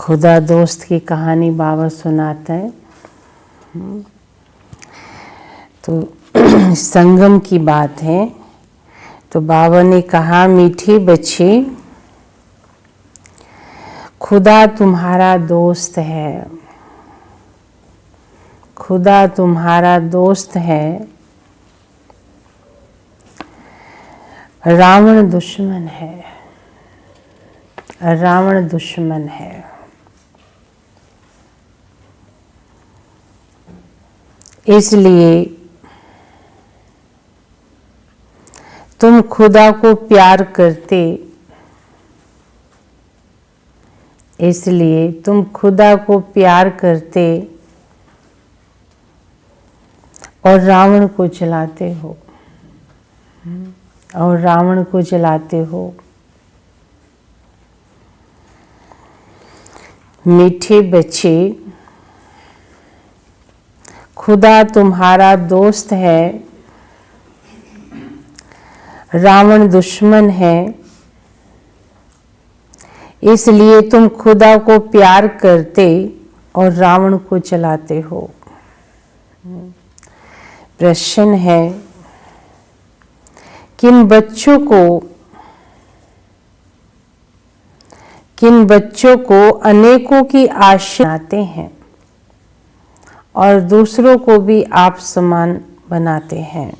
खुदा दोस्त की कहानी बाबा सुनाते हैं। तो संगम की बात है। तो बाबा ने कहा, मीठी बच्ची, खुदा तुम्हारा दोस्त है, खुदा तुम्हारा दोस्त है, रावण दुश्मन है, रावण दुश्मन है। इसलिए तुम खुदा को प्यार करते, इसलिए तुम खुदा को प्यार करते और रावण को जलाते हो, और रावण को जलाते हो। मीठे बच्चे, खुदा तुम्हारा दोस्त है, रावण दुश्मन है। इसलिए तुम खुदा को प्यार करते और रावण को जलाते हो। प्रश्न है, किन बच्चों को अनेकों की आशा बनाते हैं और दूसरों को भी आप समान बनाते हैं।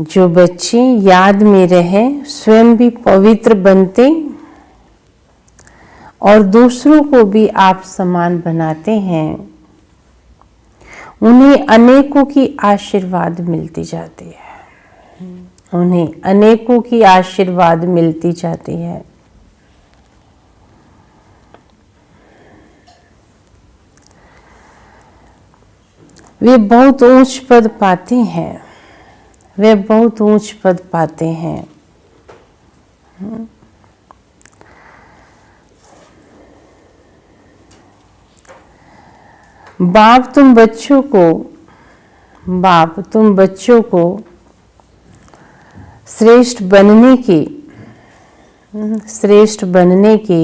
जो बच्चे याद में रहे, स्वयं भी पवित्र बनते और दूसरों को भी आप समान बनाते हैं, उन्हें अनेकों की आशीर्वाद मिलती जाती है, उन्हें अनेकों की आशीर्वाद मिलती जाती है। वे बहुत ऊंच पद पाते हैं, वे बहुत ऊंच पद पाते हैं। बाप तुम बच्चों को श्रेष्ठ बनने की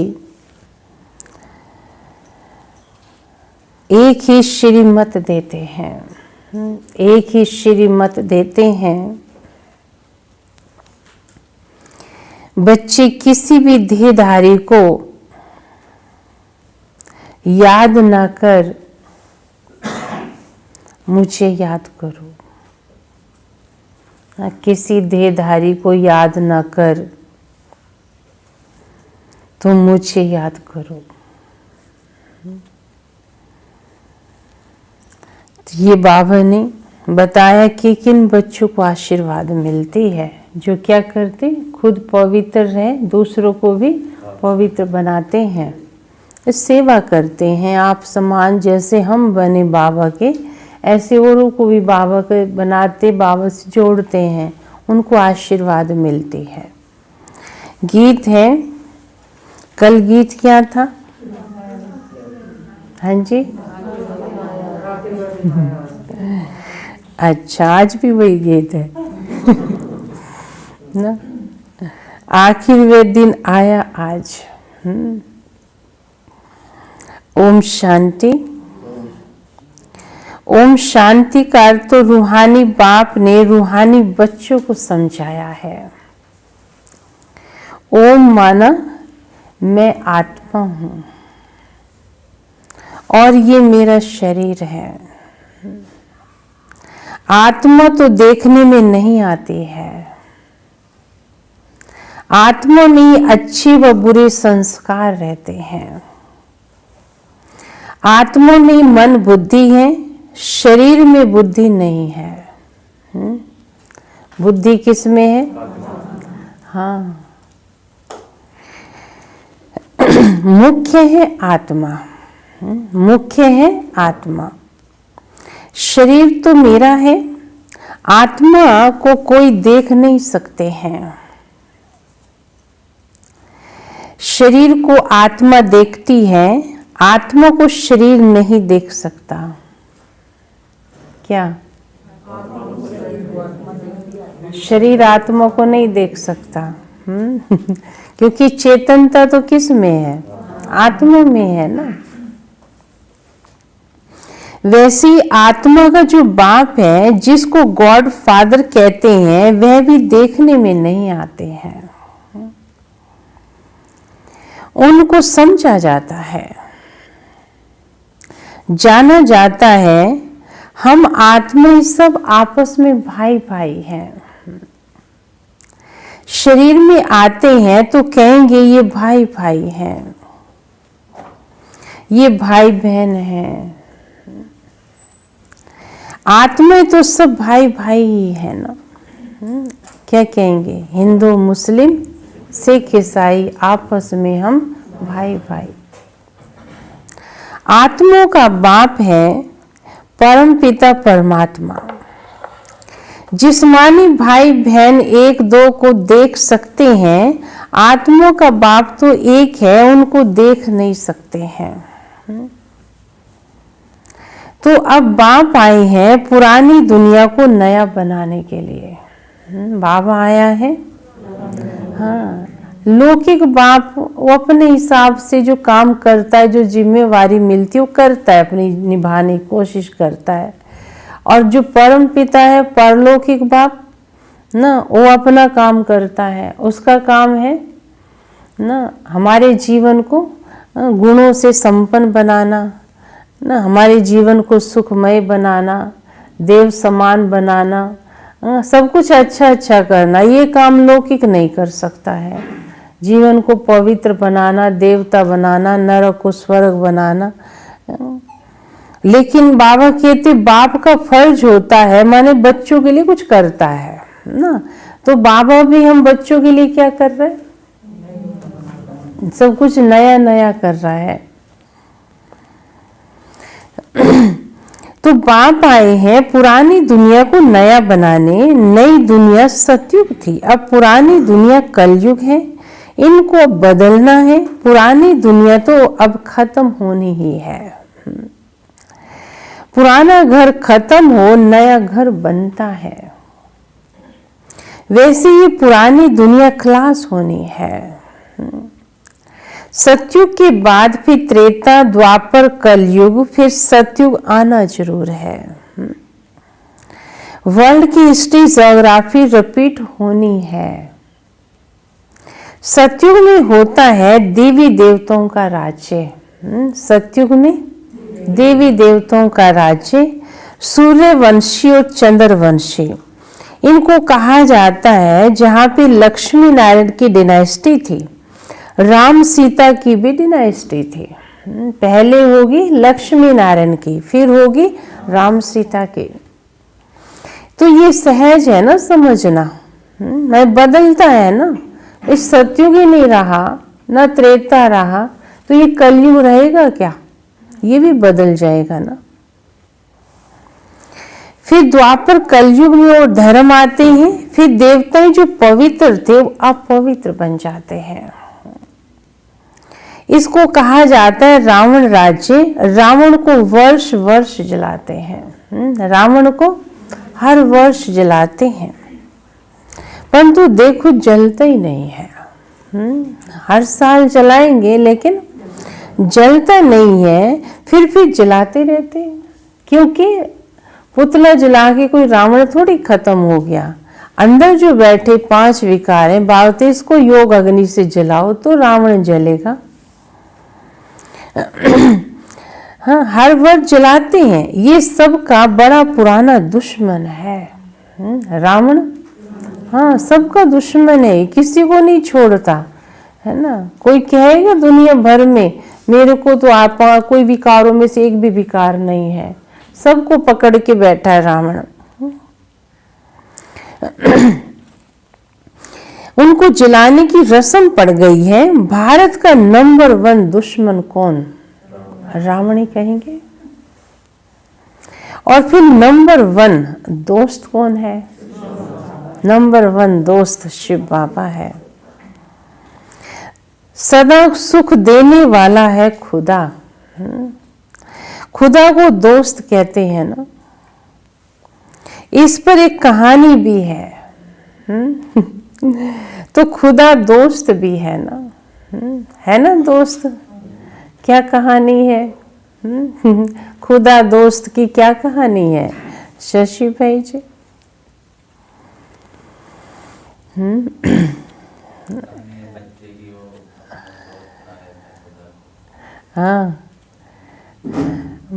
एक ही श्रीमत देते हैं, एक ही श्रीमत देते हैं। बच्चे किसी भी देहधारी को याद ना कर मुझे याद करो। किसी देहधारी को याद ना कर तुम मुझे याद करो। तो ये बाबा ने बताया कि किन बच्चों को आशीर्वाद मिलती है, जो क्या करते, खुद पवित्र रहे, दूसरों को भी पवित्र बनाते हैं, सेवा करते हैं। आप समान जैसे हम बने बाबा के, ऐसे औरों को भी बाबा के बनाते, बाबा से जोड़ते हैं, उनको आशीर्वाद मिलती है। गीत है, कल गीत क्या था? हाँ जी, अच्छा, आज भी वही गीत है ना। आखिर वे दिन आया आज। ओम शांति। ओम शांति का अर्थ तो रूहानी बाप ने रूहानी बच्चों को समझाया है। ओम माना मैं आत्मा हूं और ये मेरा शरीर है। आत्मा तो देखने में नहीं आती है, आत्मा में अच्छे व बुरे संस्कार रहते हैं। आत्मा में मन बुद्धि है, शरीर में बुद्धि नहीं है। बुद्धि किस में है? हाँ, मुख्य है आत्मा, मुख्य है आत्मा। शरीर तो मेरा है, आत्मा को कोई देख नहीं सकते हैं। शरीर को आत्मा देखती है, आत्मा को शरीर नहीं देख सकता। क्या? शरीर आत्मा को नहीं देख सकता। क्योंकि चेतनता तो किस में है? आत्मा में है ना। वैसे ही आत्मा का जो बाप है, जिसको गॉड फादर कहते हैं, वह भी देखने में नहीं आते हैं। उनको समझा जाता है, जाना जाता है। हम आत्मा सब आपस में भाई भाई हैं। शरीर में आते हैं तो कहेंगे ये भाई भाई हैं, ये भाई बहन हैं। आत्मा तो सब भाई भाई ही है ना। क्या कहेंगे? हिंदू मुस्लिम सिख ईसाई आपस में हम भाई भाई। आत्मा का बाप है परम पिता परमात्मा। जिस्मानी भाई बहन एक दो को देख सकते हैं, आत्मा का बाप तो एक है, उनको देख नहीं सकते हैं। तो अब बाप आए हैं पुरानी दुनिया को नया बनाने के लिए। बाबा आया है। हाँ, लौकिक बाप वो अपने हिसाब से जो काम करता है, जो जिम्मेवारी मिलती है वो करता है, अपनी निभाने की कोशिश करता है। और जो परम पिता है, परलौकिक बाप ना, वो अपना काम करता है। उसका काम है ना हमारे जीवन को गुणों से संपन्न बनाना, ना हमारे जीवन को सुखमय बनाना, देव समान बनाना, सब कुछ अच्छा अच्छा करना। ये काम लौकिक नहीं कर सकता है। जीवन को पवित्र बनाना, देवता बनाना, नरक को स्वर्ग बनाना। लेकिन बाबा कहते बाप का फर्ज होता है, माने बच्चों के लिए कुछ करता है ना। तो बाबा भी हम बच्चों के लिए क्या कर रहे हैं? सब कुछ नया नया कर रहा है। तो बाप आए हैं पुरानी दुनिया को नया बनाने। नई दुनिया सतयुग थी, अब पुरानी दुनिया कलयुग है। इनको अब बदलना है। पुरानी दुनिया तो अब खत्म होनी ही है। पुराना घर खत्म हो, नया घर बनता है। वैसे ही पुरानी दुनिया खलास होनी है। सतयुग के बाद फिर त्रेता, द्वापर, कलयुग, फिर सतयुग आना जरूर है। वर्ल्ड की हिस्ट्री, ज्योग्राफी रिपीट होनी है। सतयुग में होता है देवी देवताओं का राज्य। सतयुग में देवी देवताओं का राज्य, सूर्यवंशी और चंद्रवंशी इनको कहा जाता है। जहाँ पे लक्ष्मी नारायण की डिनाइस्टी थी, राम सीता की भी डिनाइस्टी थी। पहले होगी लक्ष्मी नारायण की, फिर होगी राम सीता की। तो ये सहज है ना समझना। मैं बदलता है ना। इस सतयुग ही नहीं रहा, ना त्रेता रहा, तो ये कलयुग रहेगा क्या? ये भी बदल जाएगा ना। फिर द्वापर कलयुग में और धर्म आते हैं। फिर देवता जो पवित्र थे वो अपवित्र बन जाते हैं। इसको कहा जाता है रावण राज्य। रावण को वर्ष वर्ष जलाते हैं। रावण को हर वर्ष जलाते हैं, परंतु देखो जलता ही नहीं है। हर साल जलाएंगे लेकिन जलता नहीं है। फिर जलाते रहते हैं, क्योंकि पुतला जला के कोई रावण थोड़ी खत्म हो गया। अंदर जो बैठे 5 विकार हैं, 32 को योग अग्नि से जलाओ तो रावण जलेगा। हाँ, हर वर्ष जलाते हैं। ये सब का बड़ा पुराना दुश्मन है रावण। हाँ, सबका दुश्मन है, किसी को नहीं छोड़ता है ना। कोई कहेगा दुनिया भर में मेरे को तो आप कोई विकारों में से एक भी विकार नहीं है, सबको पकड़ के बैठा है रावण। उनको जलाने की रस्म पड़ गई है। भारत का नंबर 1 दुश्मन कौन? रावण ही कहेंगे। और फिर नंबर 1 दोस्त कौन है? नंबर 1 दोस्त शिव बाबा है। सदा सुख देने वाला है खुदा। खुदा को दोस्त कहते हैं ना। इस पर एक कहानी भी है। तो खुदा दोस्त भी है ना, है ना दोस्त। क्या कहानी है? खुदा दोस्त की क्या कहानी है शशि भाई जी? हाँ,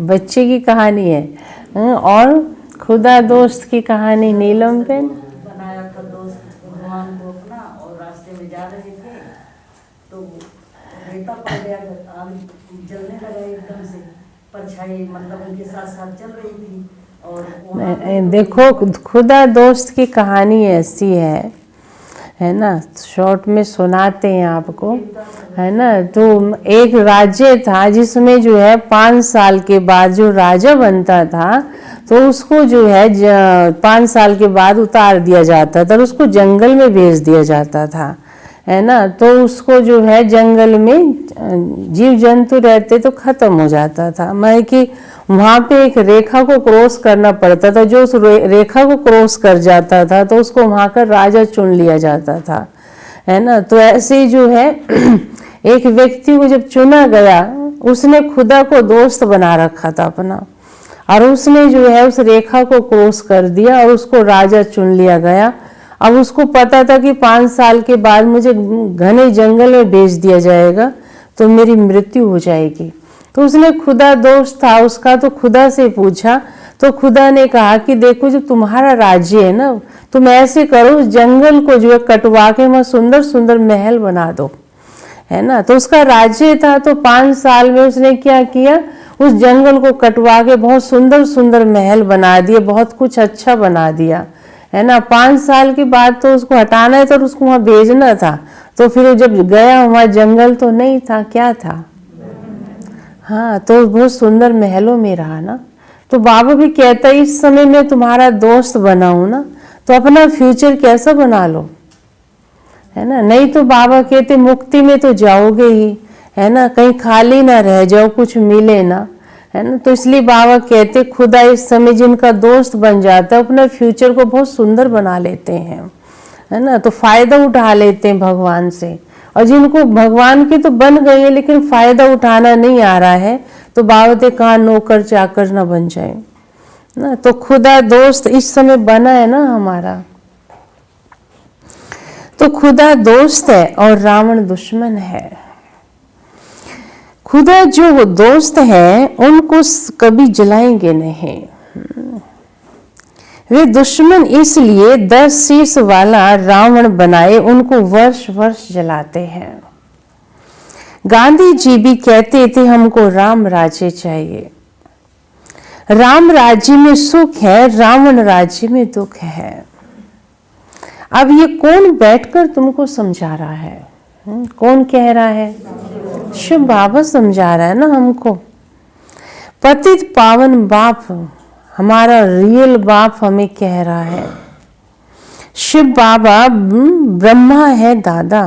बच्चे की कहानी है। और खुदा दोस्त की कहानी नीलम बेन बनाया था दोस्त भगवान को अपना, और रास्ते में जा रहे थे तो रेता पड़ गया, आग जलने लगा एकदम से, परछाई मतलब उनके साथ साथ चल रही थी। और देखो खुदा दोस्त की कहानी ऐसी है ना, शॉर्ट में सुनाते हैं आपको, है ना। तो एक राज्य था जिसमें जो है 5 साल के बाद जो राजा बनता था तो उसको जो है 5 साल के बाद उतार दिया जाता था और उसको जंगल में भेज दिया जाता था, है ना। तो उसको जो है जंगल में जीव जंतु रहते तो खत्म हो जाता था, मैं कि वहाँ पे एक रेखा को क्रॉस करना पड़ता था, जो उस रेखा को क्रॉस कर जाता था तो उसको वहाँ का राजा चुन लिया जाता था, है ना। तो ऐसे जो है एक व्यक्ति को जब चुना गया, उसने खुदा को दोस्त बना रखा था अपना, और उसने जो है उस रेखा को क्रॉस कर दिया और उसको राजा चुन लिया गया। अब उसको पता था कि 5 साल के बाद मुझे घने जंगल में भेज दिया जाएगा तो मेरी मृत्यु हो जाएगी। तो उसने खुदा दोस्त था उसका, तो खुदा से पूछा, तो खुदा ने कहा कि देखो जो तुम्हारा राज्य है ना, तुम ऐसे करो उस जंगल को जो है कटवा के वहाँ सुंदर सुंदर महल बना दो, है ना। तो उसका राज्य था, तो 5 साल में उसने क्या किया, उस जंगल को कटवा के बहुत सुंदर सुंदर महल बना दिए, बहुत कुछ अच्छा बना दिया, है ना। 5 साल के बाद तो उसको हटाना है तो उसको वहाँ भेजना था, तो फिर जब गया वहाँ जंगल तो नहीं था, क्या था, हाँ, तो बहुत सुंदर महलों में रहा ना। तो बाबा भी कहता है इस समय में तुम्हारा दोस्त बना हूं ना, तो अपना फ्यूचर कैसा बना लो, है ना। नहीं तो बाबा कहते मुक्ति में तो जाओगे ही, है ना, कहीं खाली ना रह जाओ, कुछ मिले ना, है ना। तो इसलिए बाबा कहते खुदा इस समय जिनका दोस्त बन जाता है अपना फ्यूचर को बहुत सुंदर बना लेते हैं, है ना। तो फायदा उठा लेते हैं भगवान से, और जिनको भगवान के तो बन गए हैं लेकिन फायदा उठाना नहीं आ रहा है तो बाबा ते कहाँ नौकर चाकर ना बन जाए ना। तो खुदा दोस्त इस समय बना है ना हमारा, तो खुदा दोस्त है और रावण दुश्मन है। खुदा जो दोस्त है उनको कभी जलाएंगे नहीं, वे दुश्मन इसलिए 10 शीश वाला रावण बनाए उनको वर्ष वर्ष जलाते हैं। गांधी जी भी कहते थे हमको राम राज्य चाहिए, राम राज्य में सुख है, रावण राज्य में दुख है। अब ये कौन बैठकर तुमको समझा रहा है, कौन कह रहा है? शिव बाबा समझा रहा है ना हमको। पतित पावन बाप हमारा रियल बाप हमें कह रहा है। शिव बाबा ब्रह्मा है दादा,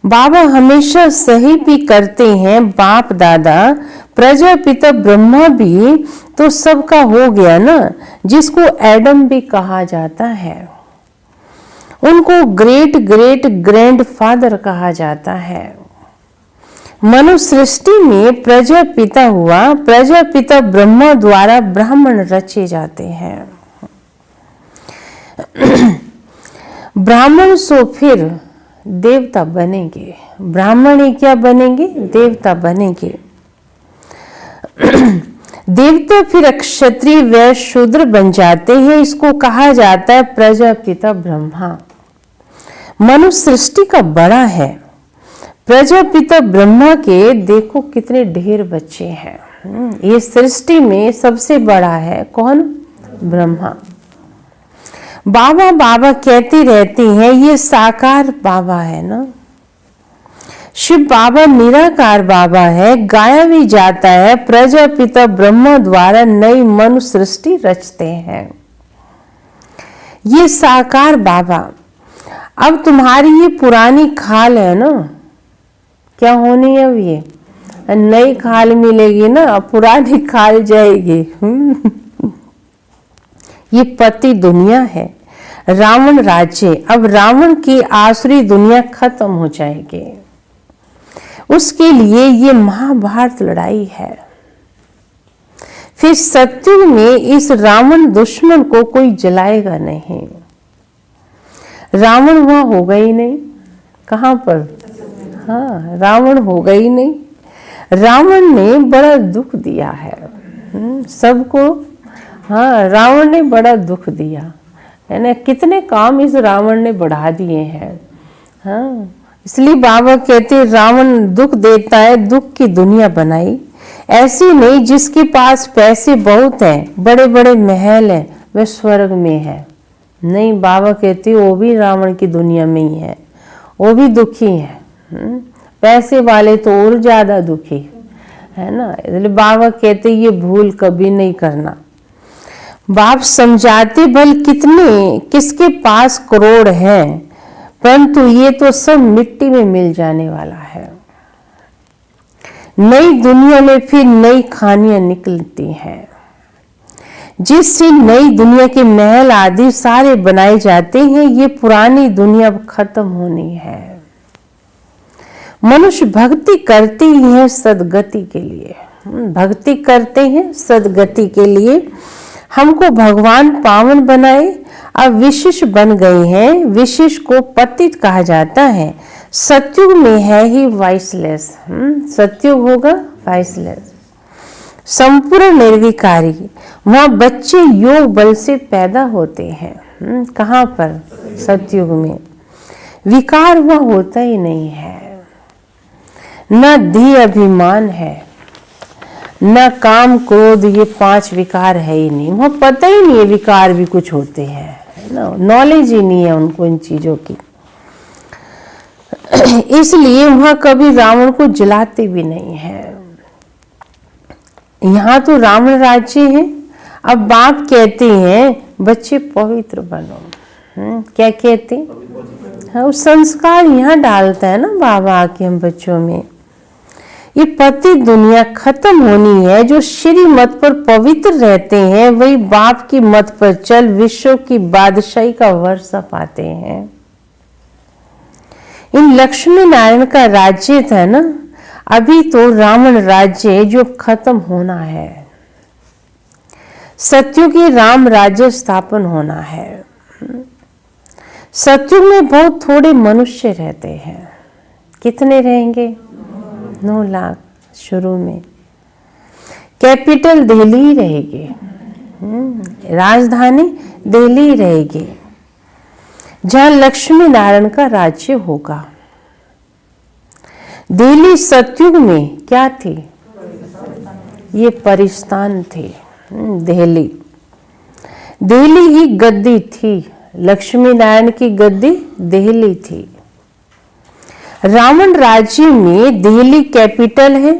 बाबा हमेशा सही भी करते हैं बाप दादा। प्रजापिता ब्रह्मा भी तो सबका हो गया ना, जिसको एडम भी कहा जाता है, उनको ग्रेट ग्रेट ग्रैंड फादर कहा जाता है। मनुष्य सृष्टि में प्रजापिता हुआ, प्रजापिता ब्रह्मा द्वारा ब्राह्मण रचे जाते हैं। ब्राह्मण सो फिर देवता बनेंगे, ब्राह्मण ही क्या बनेंगे, देवता बनेंगे। देवता फिर क्षत्रिय वैश्य शूद्र बन जाते हैं, इसको कहा जाता है प्रजापिता ब्रह्मा। मनुष्य सृष्टि का बड़ा है, प्रजापिता ब्रह्मा के देखो कितने ढेर बच्चे हैं। ये सृष्टि में सबसे बड़ा है कौन? ब्रह्मा। बाबा बाबा कहते रहते हैं, ये साकार बाबा है ना। शिव बाबा निराकार बाबा है, गाया भी जाता है प्रजापिता ब्रह्मा द्वारा नई मनुष्य सृष्टि रचते हैं। ये साकार बाबा। अब तुम्हारी ये पुरानी खाल है ना, क्या होनी है अब ये नई खाल मिलेगी ना, अब पुरानी खाल जाएगी। ये पति दुनिया है, रावण राज्य, अब रावण की आसुरी दुनिया खत्म हो जाएगी। उसके लिए ये महाभारत लड़ाई है। फिर सत्युग में इस रावण दुश्मन को कोई जलाएगा नहीं। रावण वहां होगा ही नहीं। कहां पर? हाँ, रावण होगा ही नहीं। रावण ने बड़ा दुख दिया है सबको। हाँ, रावण ने बड़ा दुख दिया है ना। कितने काम इस रावण ने बढ़ा दिए हैं। हाँ, इसलिए बाबा कहते हैं रावण दुख देता है, दुख की दुनिया बनाई। ऐसी नहीं जिसके पास पैसे बहुत हैं, बड़े बड़े महल हैं, वह स्वर्ग में है। नहीं, बाबा कहते वो भी रावण की दुनिया में ही है, वो भी दुखी है। पैसे वाले तो और ज्यादा दुखी है ना। इसलिए बाबा कहते ये भूल कभी नहीं करना। बाप समझाते भल कितने किसके पास करोड़ हैं, परंतु ये तो सब मिट्टी में मिल जाने वाला है। नई दुनिया में फिर नई खानियां निकलती हैं। जिससे नई दुनिया के महल आदि सारे बनाए जाते हैं, ये पुरानी दुनिया खत्म होनी है। मनुष्य भक्ति करते ही है सदगति के लिए। भक्ति करते हैं सदगति के लिए। हमको भगवान पावन बनाए, अब विशिष्ट बन गए हैं। विशिष्ट को पतित कहा जाता है। सत्युग में है ही वाइसलेस। सत्युग होगा वाइसलेस, संपूर्ण निर्विकारी। वहां बच्चे योग बल से पैदा होते हैं। कहाँ पर? सत्युग में। विकार वहां होता ही नहीं है। न धी अभिमान है, न काम क्रोध, ये 5 विकार है ही नहीं। वहां पता ही नहीं है विकार भी कुछ होते हैं ना, नॉलेज ही नहीं है उनको इन चीजों की। इसलिए वहां कभी रावण को जलाते भी नहीं है। यहाँ तो रावण राज्य है। अब बाप कहते हैं बच्चे पवित्र बनो। क्या कहते? हाँ, उस संस्कार यहाँ डालता है ना बाबा आके हम बच्चों में। ये पति दुनिया खत्म होनी है। जो श्री मत पर पवित्र रहते हैं वही बाप की मत पर चल विश्व की बादशाही का वर्षा पाते हैं। इन लक्ष्मी नारायण का राज्य था ना, अभी तो रावण राज्य जो खत्म होना है। सत्युग की राम राज्य स्थापन होना है। सत्युग में बहुत थोड़े मनुष्य रहते हैं। कितने रहेंगे? 9 लाख शुरू में। कैपिटल दिल्ली रहेगी, राजधानी दिल्ली रहेगी, जहां लक्ष्मी नारायण का राज्य होगा। दिल्ली सत्युग में क्या थी? ये परिस्थान थी। दिल्ली दिल्ली ही गद्दी थी। लक्ष्मी नारायण की गद्दी दिल्ली थी। रावण राज्य में दिल्ली कैपिटल है।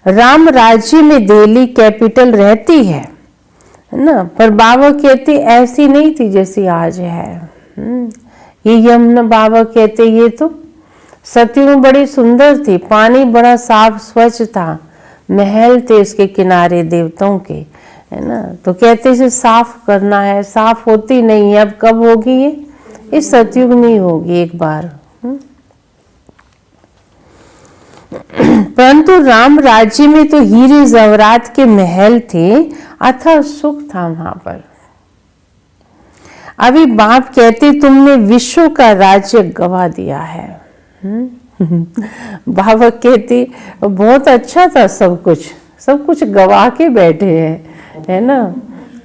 राम राज्य में दिल्ली कैपिटल रहती है ना। पर बाबा कहते ऐसी नहीं थी जैसी आज है। ये यमुना बाबा कहते ये तो सत्युग में बड़ी सुंदर थी। पानी बड़ा साफ स्वच्छ था। महल थे इसके किनारे देवताओं के, है ना। तो कहते इसे साफ करना है, साफ होती नहीं है। अब कब होगी ये? इस सतयुग में ही होगी एक बार। परंतु राम राज्य में तो हीरे जवरात के महल थे, अथाह सुख था वहां पर। अभी बाप कहते तुमने विश्व का राज्य गवा दिया है। बाबा कहते बहुत अच्छा था, सब कुछ गवा के बैठे हैं, है ना।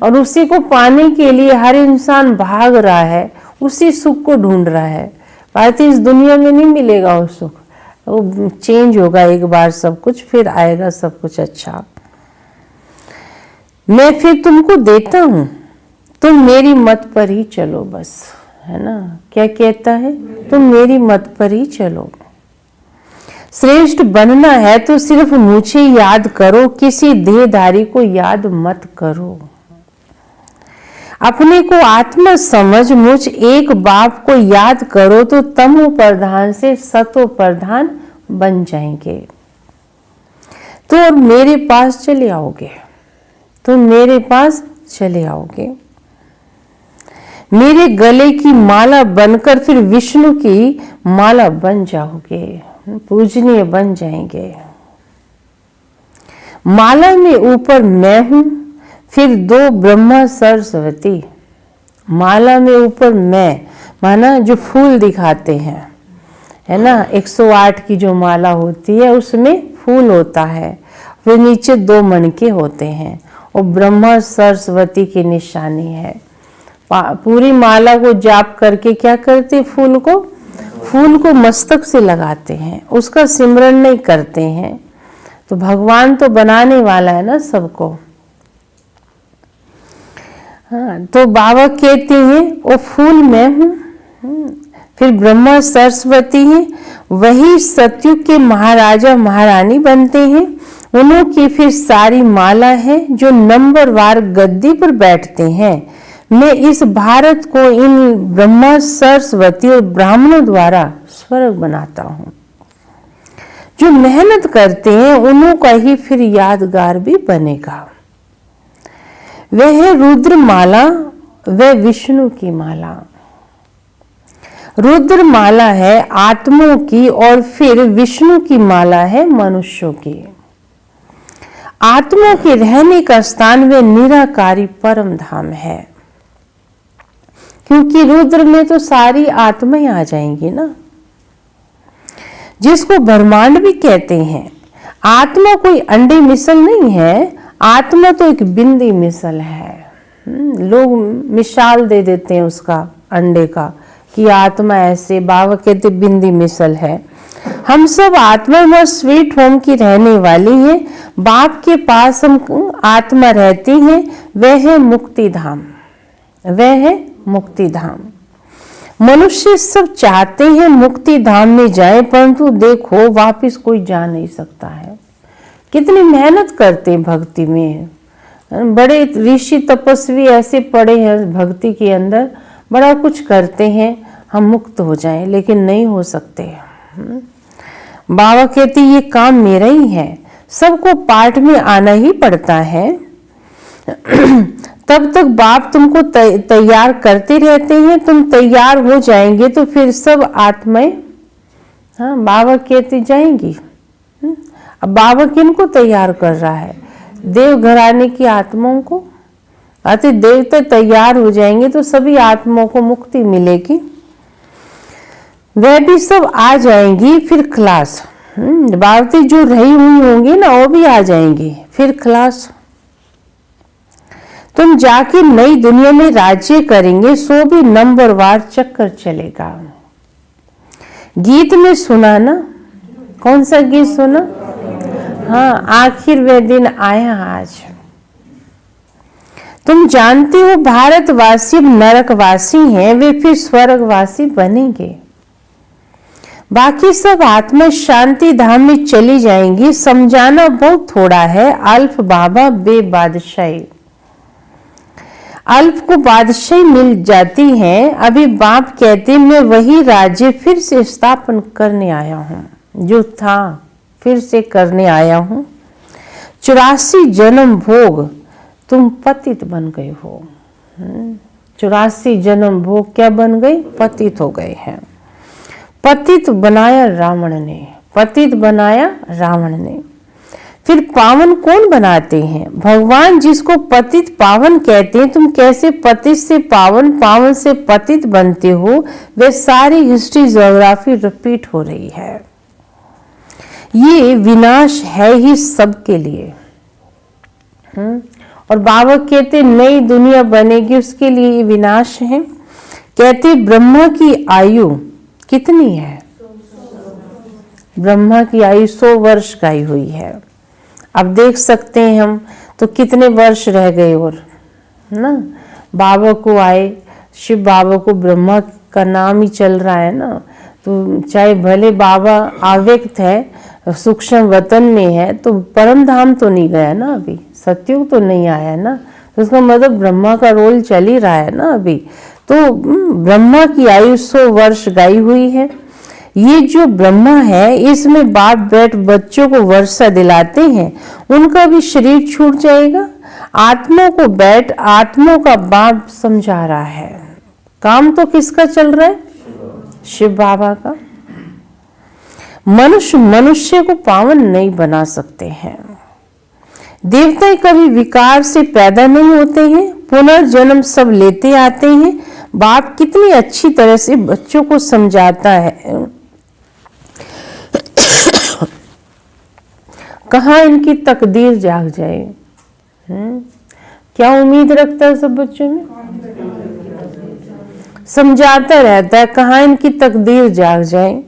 और उसी को पाने के लिए हर इंसान भाग रहा है, उसी सुख को ढूंढ रहा है। पाते इस दुनिया में नहीं मिलेगा वो सुख, वो चेंज होगा एक बार सब कुछ, फिर आएगा सब कुछ अच्छा। मैं फिर तुमको देता हूं, तुम मेरी मत पर ही चलो बस, है ना। क्या कहता है? तुम मेरी मत पर ही चलो। श्रेष्ठ बनना है तो सिर्फ मुझे याद करो, किसी देहधारी को याद मत करो। अपने को आत्मा समझ मुझ एक बाप को याद करो तो तमो प्रधान से सतो प्रधान बन जाएंगे। तो मेरे पास चले आओगे, तुम मेरे पास चले आओगे। मेरे गले की माला बनकर फिर विष्णु की माला बन जाओगे, पूजनीय बन जाएंगे। माला में ऊपर मैं हूं, फिर दो ब्रह्मा सरस्वती। माला में ऊपर मैं माना जो फूल दिखाते हैं, है ना, 108 की जो माला होती है उसमें फूल होता है, फिर नीचे 2 मणके होते हैं और ब्रह्मा सरस्वती की निशानी है। पूरी माला को जाप करके क्या करते, फूल को मस्तक से लगाते हैं, उसका सिमरन नहीं करते हैं। तो भगवान तो बनाने वाला है ना सबको। हाँ, तो बाबा कहते हैं वो फूल मैं हूं, फिर ब्रह्मा सरस्वती हैं, वही सतयुग के महाराजा महारानी बनते हैं। उन्हों की फिर सारी माला है जो नंबरवार गद्दी पर बैठते हैं। मैं इस भारत को इन ब्रह्मा सरस्वती और ब्राह्मणों द्वारा स्वर्ग बनाता हूँ। जो मेहनत करते हैं उन्हों का ही फिर यादगार भी बनेगा। वह है रुद्र माला, वह विष्णु की माला। रुद्र माला है आत्माओं की और फिर विष्णु की माला है मनुष्यों की। आत्मा के रहने का स्थान वे निराकारी परम धाम है, क्योंकि रुद्र में तो सारी आत्माएं आ जाएंगी ना, जिसको ब्रह्मांड भी कहते हैं। आत्मा कोई अंडे मिसल नहीं है, आत्मा तो एक बिंदी मिसल है। लोग मिसाल दे देते हैं उसका अंडे का कि आत्मा ऐसे, बाबा कहते बिंदी मिसल है। हम सब आत्मा में स्वीट होम की रहने वाली है। बाप के पास हम आत्मा रहती है, वह है मुक्ति धाम, वह है मुक्ति धाम। मनुष्य सब चाहते हैं मुक्ति धाम में जाए, परंतु देखो वापिस कोई जा नहीं सकता है। कितनी मेहनत करते हैं भक्ति में, बड़े ऋषि तपस्वी ऐसे पड़े हैं भक्ति के अंदर, बड़ा कुछ करते हैं हम मुक्त हो जाएं, लेकिन नहीं हो सकते। बाबा कहते ये काम मेरा ही है, सबको पाठ में आना ही पड़ता है। तब तक बाप तुमको तैयार करते रहते हैं, तुम तैयार हो जाएंगे तो फिर सब आत्माएं, हाँ, बाबा कहते जाएंगी। अब बाबा किनको तैयार कर रहा है? देव घराने की आत्माओं को। अति देवता तैयार हो जाएंगे तो सभी आत्माओं को मुक्ति मिलेगी, वह भी सब आ जाएंगी। फिर क्लास बावती जो रही हुई होंगी ना वो भी आ जाएंगी, फिर क्लास। तुम जाके नई दुनिया में राज्य करेंगे, सो भी नंबरवार चक्कर चलेगा। गीत में सुना ना, कौन सा गीत सुना? हाँ, आखिर वह दिन आया आज। तुम जानते हो भारतवासी नरकवासी हैं, वे फिर स्वर्गवासी बनेंगे। बाकी सब आत्मा शांति धाम में चली जाएंगी। समझाना बहुत थोड़ा है। अल्फ बाबा बे बादशाही, अल्फ को बादशाही मिल जाती है। अभी बाप कहते मैं वही राज्य फिर से स्थापन करने आया हूँ, जो था फिर से करने आया हूँ। 84 जन्म भोग तुम पतित बन गए हो। 84 जन्म भोग क्या बन गए? पतित हो गए हैं। पतित बनाया रावण ने, पतित बनाया रावण ने। फिर पावन कौन बनाते हैं? भगवान, जिसको पतित पावन कहते हैं। तुम कैसे पतित से पावन, पावन से पतित बनते हो? वे सारी हिस्ट्री ज्योग्राफी रिपीट हो रही है। ये विनाश है ही सबके लिए। और बाबा कहते नई दुनिया बनेगी, उसके लिए ये विनाश है। कहते ब्रह्मा की आयु कितनी है? ब्रह्मा की आयु 100 वर्ष गाई हुई है। अब देख सकते हैं हम तो कितने वर्ष रह गए। और ना बाबा को आए, शिव बाबा को ब्रह्मा का नाम ही चल रहा है ना, तो चाहे भले बाबा अव्यक्त है, सूक्ष्म वतन में है, तो परम धाम तो नहीं गया ना, अभी सतयुग तो नहीं आया ना, तो उसका मतलब ब्रह्मा का रोल चल ही रहा है ना अभी। तो ब्रह्मा की आयु 100 वर्ष गाई हुई है। ये जो ब्रह्मा है, इसमें बाप बैठ बच्चों को वर्षा दिलाते हैं, उनका भी शरीर छूट जाएगा। आत्मा को बैठ आत्मा का बाप समझा रहा है। काम तो किसका चल रहा है? शिव बाबा का। मनुष्य मनुष्य को पावन नहीं बना सकते हैं। देवता कभी विकार से पैदा नहीं होते हैं, पुनर्जन्म सब लेते आते हैं। बाप कितनी अच्छी तरह से बच्चों को समझाता है। कहाँ इनकी तकदीर जाग जाए। क्या उम्मीद रखता है सब बच्चों में? समझाता रहता है, कहाँ इनकी तकदीर जाग जाए।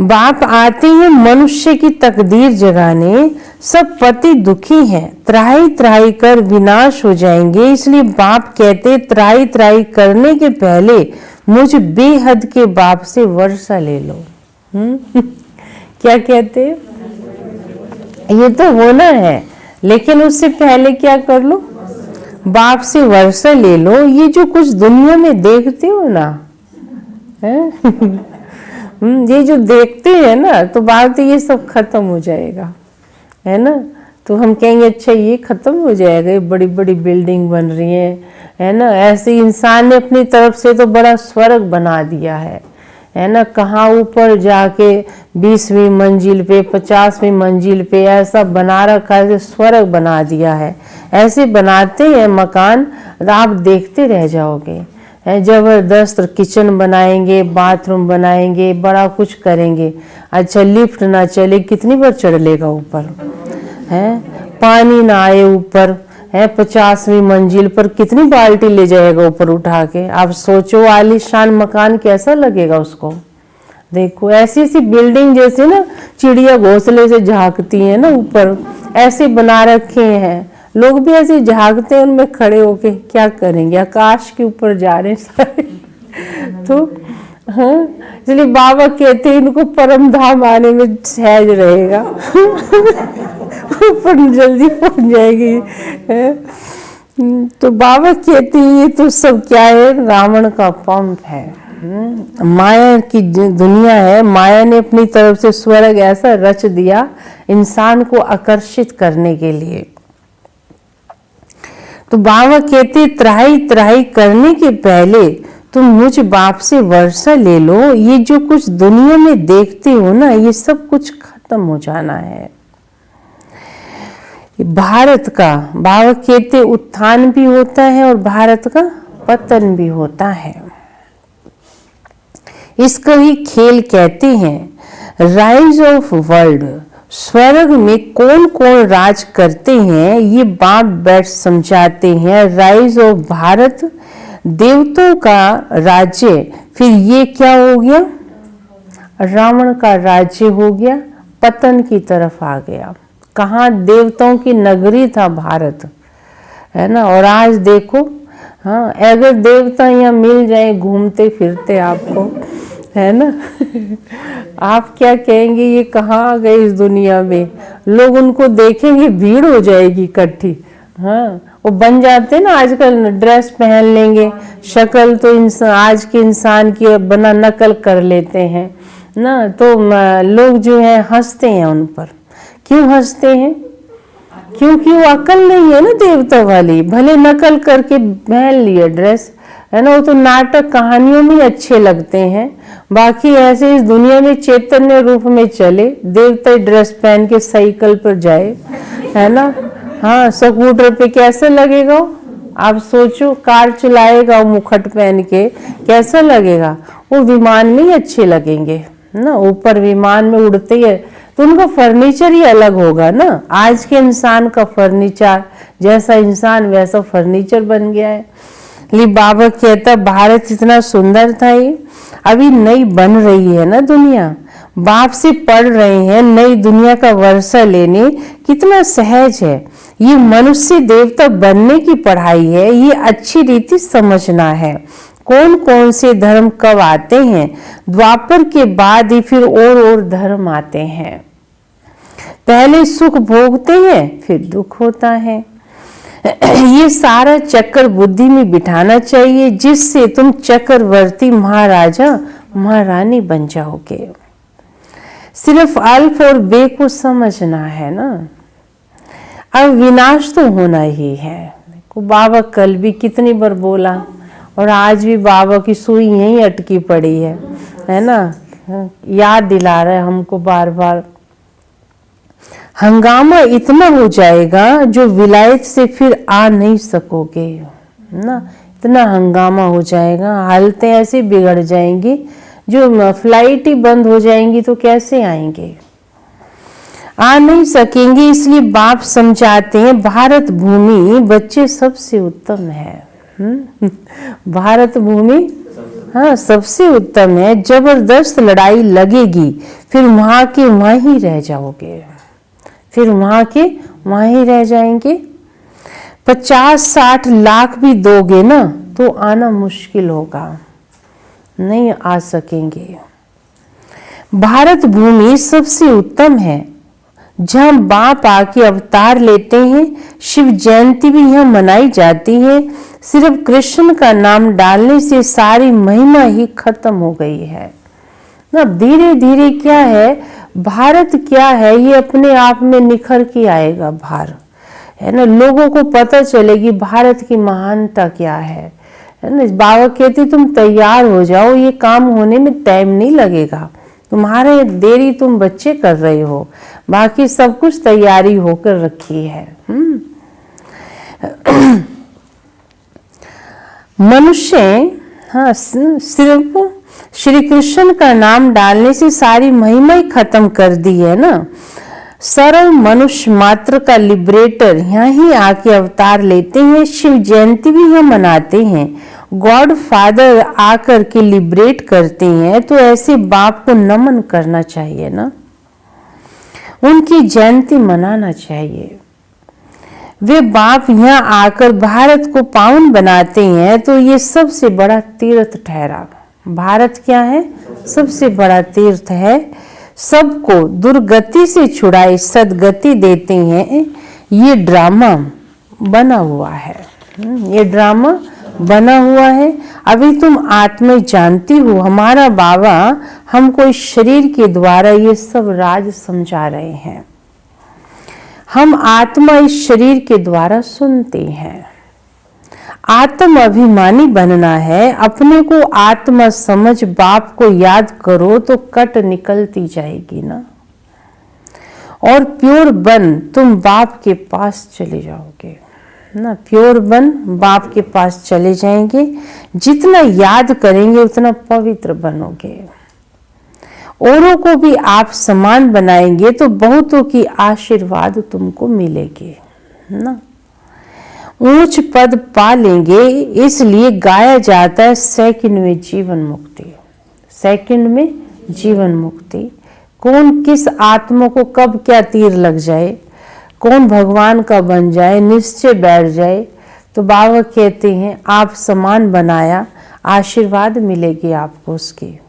बाप आते हैं मनुष्य की तकदीर जगाने। सब पति दुखी हैं, त्राही त्राही कर विनाश हो जाएंगे। इसलिए बाप कहते, त्राही त्राही करने के पहले मुझ बेहद के बाप से वर्षा ले लो। क्या कहते? ये तो होना है, लेकिन उससे पहले क्या कर लो? बाप से वर्षा ले लो। ये जो कुछ दुनिया में देखते हो ना, ये जो देखते हैं ना, तो बाद ये सब खत्म हो जाएगा, है ना। तो हम कहेंगे अच्छा ये खत्म हो जाएगा, ये बड़ी बड़ी बिल्डिंग बन रही है ना। ऐसे इंसान ने अपनी तरफ से तो बड़ा स्वर्ग बना दिया है ना। कहाँ ऊपर जाके 20वीं मंजिल पे, 50वीं मंजिल पे ऐसा बना रखा है, स्वर्ग बना दिया है। ऐसे बनाते हैं मकान, आप देखते रह जाओगे। जबरदस्त किचन बनाएंगे, बाथरूम बनाएंगे, बड़ा कुछ करेंगे। अच्छा लिफ्ट ना चले, कितनी बार चढ़ लेगा ऊपर, है? पानी ना आए ऊपर, है? 50वीं मंजिल पर कितनी बाल्टी ले जाएगा ऊपर उठा के। आप सोचो आलीशान मकान कैसा लगेगा उसको। देखो ऐसी ऐसी बिल्डिंग जैसे ना चिड़िया घोंसले से झांकती है ना ऊपर, ऐसे बना रखे हैं। लोग भी ऐसे झांकते हैं, उनमें खड़े होके क्या करेंगे, आकाश के ऊपर जा रहे हैं सारे। तो हाँ, इसलिए बाबा कहते हैं इनको परम धाम आने में सहज रहेगा। ऊपर जल्दी पहुंच जाएगी। तो बाबा कहते हैं ये तो सब क्या है, रावण का पंप है। माया की दुनिया है। माया ने अपनी तरफ से स्वर्ग ऐसा रच दिया इंसान को आकर्षित करने के लिए। तो बाबा कहते त्राही त्राही करने के पहले तुम मुझ बाप से वर्षा ले लो। ये जो कुछ दुनिया में देखते हो ना, ये सब कुछ खत्म हो जाना है। भारत का बाबा कहते उत्थान भी होता है और भारत का पतन भी होता है। इसको ही खेल कहते हैं। राइज ऑफ वर्ल्ड, स्वर्ग में कौन कौन राज करते हैं, ये बाप बैठ समझाते हैं। राइज ऑफ भारत, देवताओं का राज्य। फिर ये क्या हो गया, रावण का राज्य हो गया, पतन की तरफ आ गया। कहाँ देवताओं की नगरी था भारत, है ना। और आज देखो, हाँ अगर देवता यहाँ मिल जाए घूमते फिरते आपको, है ना, आप क्या कहेंगे ये कहाँ आ गए इस दुनिया में। लोग उनको देखेंगे, भीड़ हो जाएगी इकट्ठी। हाँ वो बन जाते ना आजकल, ड्रेस पहन लेंगे, शक्ल तो इंसान आज के इंसान की बना नकल कर लेते हैं ना। तो लोग जो है हंसते हैं उन पर। क्यों हंसते हैं? क्योंकि वो अकल नहीं है ना देवता वाली। भले नकल करके पहन लिए ड्रेस, है ना, वो तो नाटक कहानियों में अच्छे लगते हैं। बाकी ऐसे इस दुनिया में चैतन्य रूप में चले, देवता ड्रेस पहन के साइकिल पर जाए, है ना, हाँ स्कूटर पे कैसा लगेगा? आप सोचो, कार चलाएगा वो मुखट पहन के, कैसा लगेगा? वो विमान में ही अच्छे लगेंगे ना, ऊपर विमान में उड़ते ही। तो उनका फर्नीचर ही अलग होगा ना। आज के इंसान का फर्नीचर, जैसा इंसान वैसा फर्नीचर बन गया है। लेकिन बाबा कहता भारत इतना सुंदर था, ये अभी नई बन रही है ना दुनिया। बाप से पढ़ रहे हैं नई दुनिया का वर्षा लेने, कितना सहज है। ये मनुष्य देवता बनने की पढ़ाई है, ये अच्छी रीति समझना है। कौन कौन से धर्म कब आते हैं, द्वापर के बाद ही फिर और धर्म आते हैं। पहले सुख भोगते हैं, फिर दुख होता है। ये सारा चक्कर बुद्धि में बिठाना चाहिए, जिससे तुम चक्रवर्ती महाराजा महारानी बन जाओगे। सिर्फ अल्फ और बे को समझना है ना। अब विनाश तो होना ही है। बाबा कल भी कितनी बार बोला, और आज भी बाबा की सुई यहीं अटकी पड़ी है ना। याद दिला रहा है हमको बार बार। हंगामा इतना हो जाएगा जो विलायत से फिर आ नहीं सकोगे ना। इतना हंगामा हो जाएगा, हालतें ऐसे बिगड़ जाएंगी, जो फ्लाइट ही बंद हो जाएंगी तो कैसे आएंगे, आ नहीं सकेंगे। इसलिए बाप समझाते हैं भारत भूमि बच्चे सबसे उत्तम है। भारत भूमि हाँ सबसे उत्तम है। जबरदस्त लड़ाई लगेगी, फिर वहां के वहां ही रह जाओगे, फिर वहां के वहां ही रह जाएंगे। 50-60 लाख भी दोगे ना तो आना मुश्किल होगा, नहीं आ सकेंगे। भारत भूमि सबसे उत्तम है, जहां बाप आके अवतार लेते हैं। शिव जयंती भी यहाँ मनाई जाती है। सिर्फ कृष्ण का नाम डालने से सारी महिमा ही खत्म हो गई है ना। धीरे धीरे क्या है, भारत क्या है ये अपने आप में निखर के आएगा बाहर, है ना। लोगों को पता चलेगी भारत की महानता क्या है ना। बाबा कहती तुम तैयार हो जाओ, ये काम होने में टाइम नहीं लगेगा, तुम्हारे देरी तुम बच्चे कर रहे हो, बाकी सब कुछ तैयारी होकर रखी है। मनुष्य हाँ सिर्फ श्री कृष्ण का नाम डालने से सारी महिमा ही खत्म कर दी है ना। सरल मनुष्य मात्र का लिबरेटर यहाँ ही आके अवतार लेते हैं। शिव जयंती भी हम मनाते हैं, गॉड फादर आकर के लिबरेट करते हैं। तो ऐसे बाप को नमन करना चाहिए ना, उनकी जयंती मनाना चाहिए। वे बाप यहाँ आकर भारत को पावन बनाते हैं, तो ये सबसे बड़ा तीर्थ ठहरा। भारत क्या है, सबसे बड़ा तीर्थ है। सबको दुर्गति से छुड़ाए सदगति देते हैं। ये ड्रामा बना हुआ है, ये ड्रामा बना हुआ है। अभी तुम आत्मा जानती हो, हमारा बाबा हमको इस शरीर के द्वारा ये सब राज समझा रहे हैं। हम आत्मा इस शरीर के द्वारा सुनते हैं। आत्म अभिमानी बनना है, अपने को आत्मा समझ बाप को याद करो तो कट निकलती जाएगी ना। और प्योर बन तुम बाप के पास चले जाओगे ना। प्योर बन बाप के पास चले जाएंगे। जितना याद करेंगे उतना पवित्र बनोगे। औरों को भी आप समान बनाएंगे तो बहुतों की आशीर्वाद तुमको मिलेगी ना। ऊंच पद पा लेंगे, इसलिए गाया जाता है सेकंड में जीवन मुक्ति, सेकंड में जीवन मुक्ति। कौन किस आत्मा को कब क्या तीर लग जाए, कौन भगवान का बन जाए, निश्चय बैठ जाए, तो बाबा कहते हैं आप समान बनाया, आशीर्वाद मिलेगी आपको उसकी।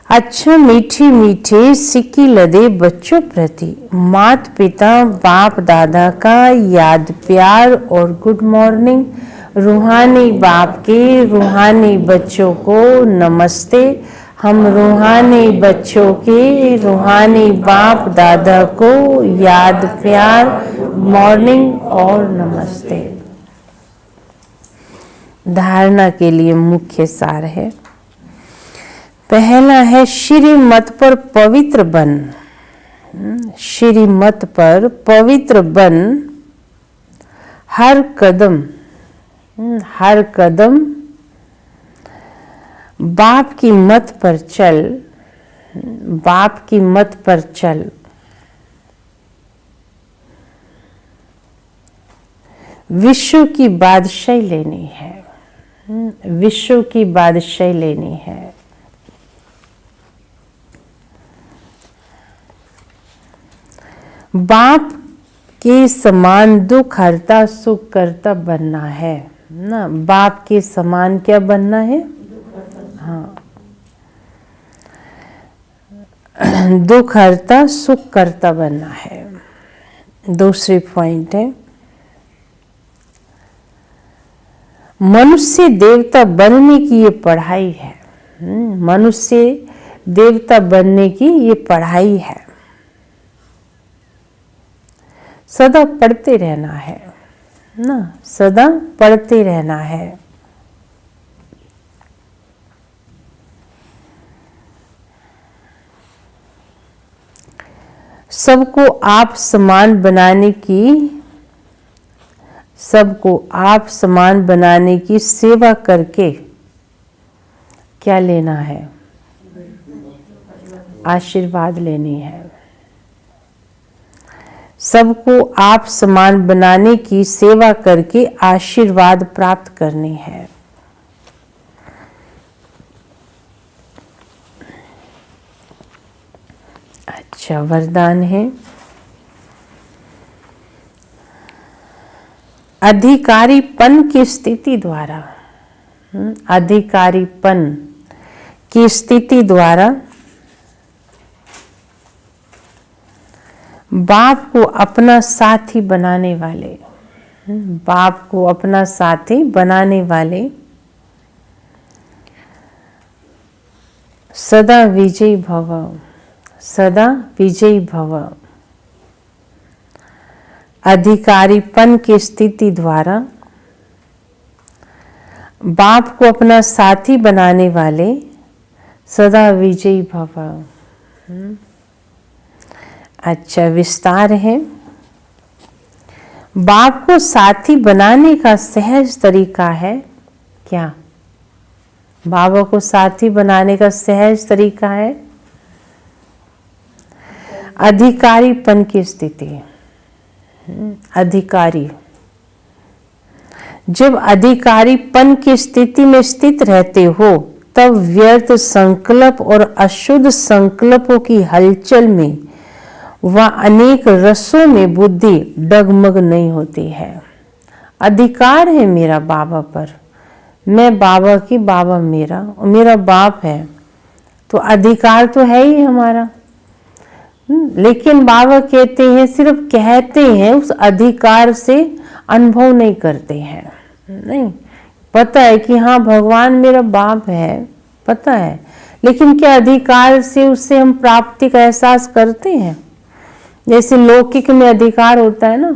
अच्छा मीठी मीठी सिक्की लदे बच्चों प्रति माता पिता बाप दादा का याद प्यार और गुड मॉर्निंग। रूहानी बाप के रूहानी बच्चों को नमस्ते। हम रूहानी बच्चों के रूहानी बाप दादा को याद प्यार मॉर्निंग और नमस्ते। धारणा के लिए मुख्य सार है। पहला है श्रीमत पर पवित्र बन। श्रीमत पर पवित्र बन, हर कदम बाप की मत पर चल, बाप की मत पर चल। विश्व की बादशाही लेनी है, विश्व की बादशाही लेनी है। बाप के समान दुख हरता सुख करता बनना है ना। बाप के समान क्या बनना है, हाँ दुख हरता सुख करता बनना है। दूसरी पॉइंट है मनुष्य देवता बनने की ये पढ़ाई है। मनुष्य देवता बनने की ये पढ़ाई है। सदा पढ़ते रहना है ना, सदा पढ़ते रहना है। सबको आप समान बनाने की सेवा करके क्या लेना है? आशीर्वाद लेनी है। सबको आप समान बनाने की सेवा करके आशीर्वाद प्राप्त करनी है। अच्छा, वरदान है अधिकारीपन की स्थिति द्वारा, अधिकारीपन की स्थिति द्वारा बाप को अपना साथी बनाने वाले, बाप को अपना साथी बनाने वाले सदा विजयी भव, सदा विजयी भव। अधिकारीपन की स्थिति द्वारा बाप को अपना साथी बनाने वाले सदा विजयी भव। अच्छा, विस्तार है। बाप को साथी बनाने का सहज तरीका है क्या? बाबा को साथी बनाने का सहज तरीका है अधिकारीपन की स्थिति। अधिकारी, जब अधिकारीपन की स्थिति में स्थित रहते हो तब व्यर्थ संकल्प और अशुद्ध संकल्पों की हलचल में व अनेक रसों में बुद्धि डगमग नहीं होती है। अधिकार है मेरा बाबा पर, मैं बाबा की, बाबा मेरा और मेरा बाप है, तो अधिकार तो है ही हमारा। लेकिन बाबा कहते हैं, सिर्फ कहते हैं, उस अधिकार से अनुभव नहीं करते हैं। नहीं, पता है कि हाँ भगवान मेरा बाप है, पता है, लेकिन क्या अधिकार से उससे हम प्राप्ति का एहसास करते हैं? जैसे लौकिक में अधिकार होता है ना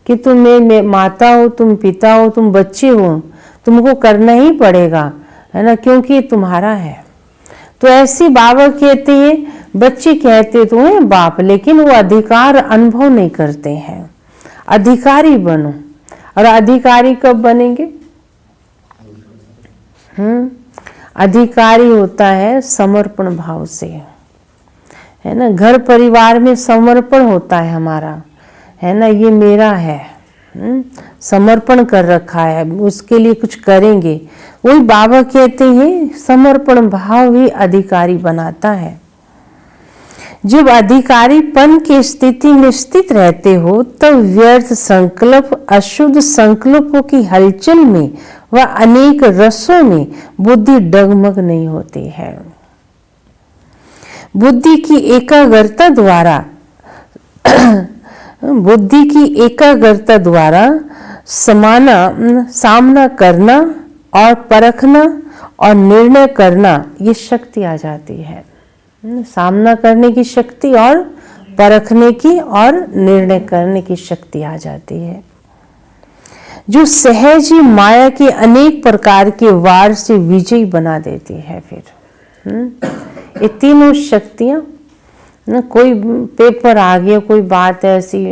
कि तुम माता हो, तुम पिता हो, तुम बच्चे हो, तुमको करना ही पड़ेगा, है ना, क्योंकि तुम्हारा है। तो ऐसी बाबा कहते हैं, बच्चे कहते तो हैं बाप, लेकिन वो अधिकार अनुभव नहीं करते हैं। अधिकारी बनो। और अधिकारी कब बनेंगे? अधिकारी होता है समर्पण भाव से, है ना। घर परिवार में समर्पण होता है हमारा, है ना, ये मेरा है, समर्पण कर रखा है, उसके लिए कुछ करेंगे। वही बाबा कहते हैं समर्पण भाव ही अधिकारी बनाता है। जब अधिकारीपन की स्थिति में स्थित रहते हो तब व्यर्थ संकल्प, अशुद्ध संकल्पों की हलचल में व अनेक रसों में बुद्धि डगमग नहीं होती है। बुद्धि की एकाग्रता द्वारा बुद्धि की एकाग्रता द्वारा सामना करना और परखना और निर्णय करना, ये शक्ति आ जाती है। सामना करने की शक्ति और परखने की और निर्णय करने की शक्ति आ जाती है, जो सहज ही माया के अनेक प्रकार के वार से विजयी बना देती है। फिर ये तीनों शक्तियां ना, कोई पेपर आ गया, कोई बात ऐसी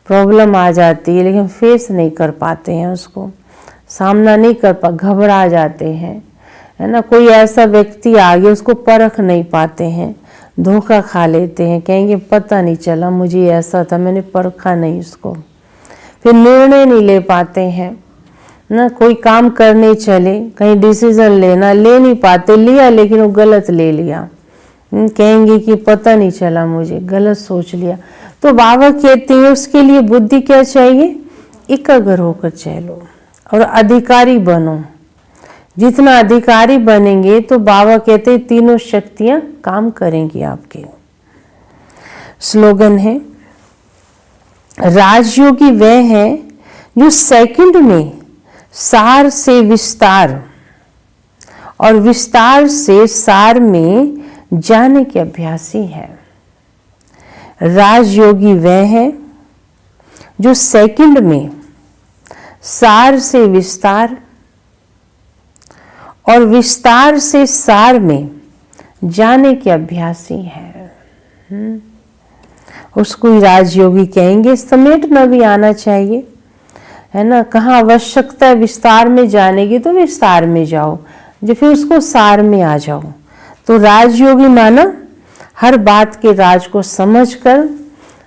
प्रॉब्लम आ जाती है, लेकिन फेस नहीं कर पाते हैं, उसको सामना नहीं कर घबरा जाते हैं, है ना। कोई ऐसा व्यक्ति आ गया, उसको परख नहीं पाते हैं, धोखा खा लेते हैं, कहेंगे पता नहीं चला, मुझे ऐसा था, मैंने परखा नहीं उसको। फिर निर्णय नहीं ले पाते हैं ना। कोई काम करने चले, कहीं डिसीजन लेना, ले नहीं पाते, लिया लेकिन वो गलत ले लिया, कहेंगे कि पता नहीं चला, मुझे गलत सोच लिया। तो बाबा कहते हैं उसके लिए बुद्धि क्या चाहिए? एकाग्र होकर चलो और अधिकारी बनो। जितना अधिकारी बनेंगे तो बाबा कहते हैं तीनों शक्तियां काम करेंगी आपके। स्लोगन है, राजयोगी वह है जो सेकंड में सार से विस्तार और विस्तार से सार में जाने के अभ्यासी है। राजयोगी वह है जो सेकंड में सार से विस्तार और विस्तार से सार में जाने के अभ्यासी है। उसको ही राजयोगी कहेंगे। समेटना भी आना चाहिए, है ना। कहाँ आवश्यकता है विस्तार में जाने की तो विस्तार में जाओ, जो फिर उसको सार में आ जाओ। तो राजयोगी माना हर बात के राज को समझकर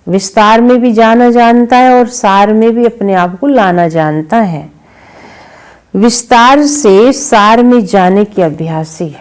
विस्तार में भी जाना जानता है और सार में भी अपने आप को लाना जानता है। विस्तार से सार में जाने के अभ्यासी।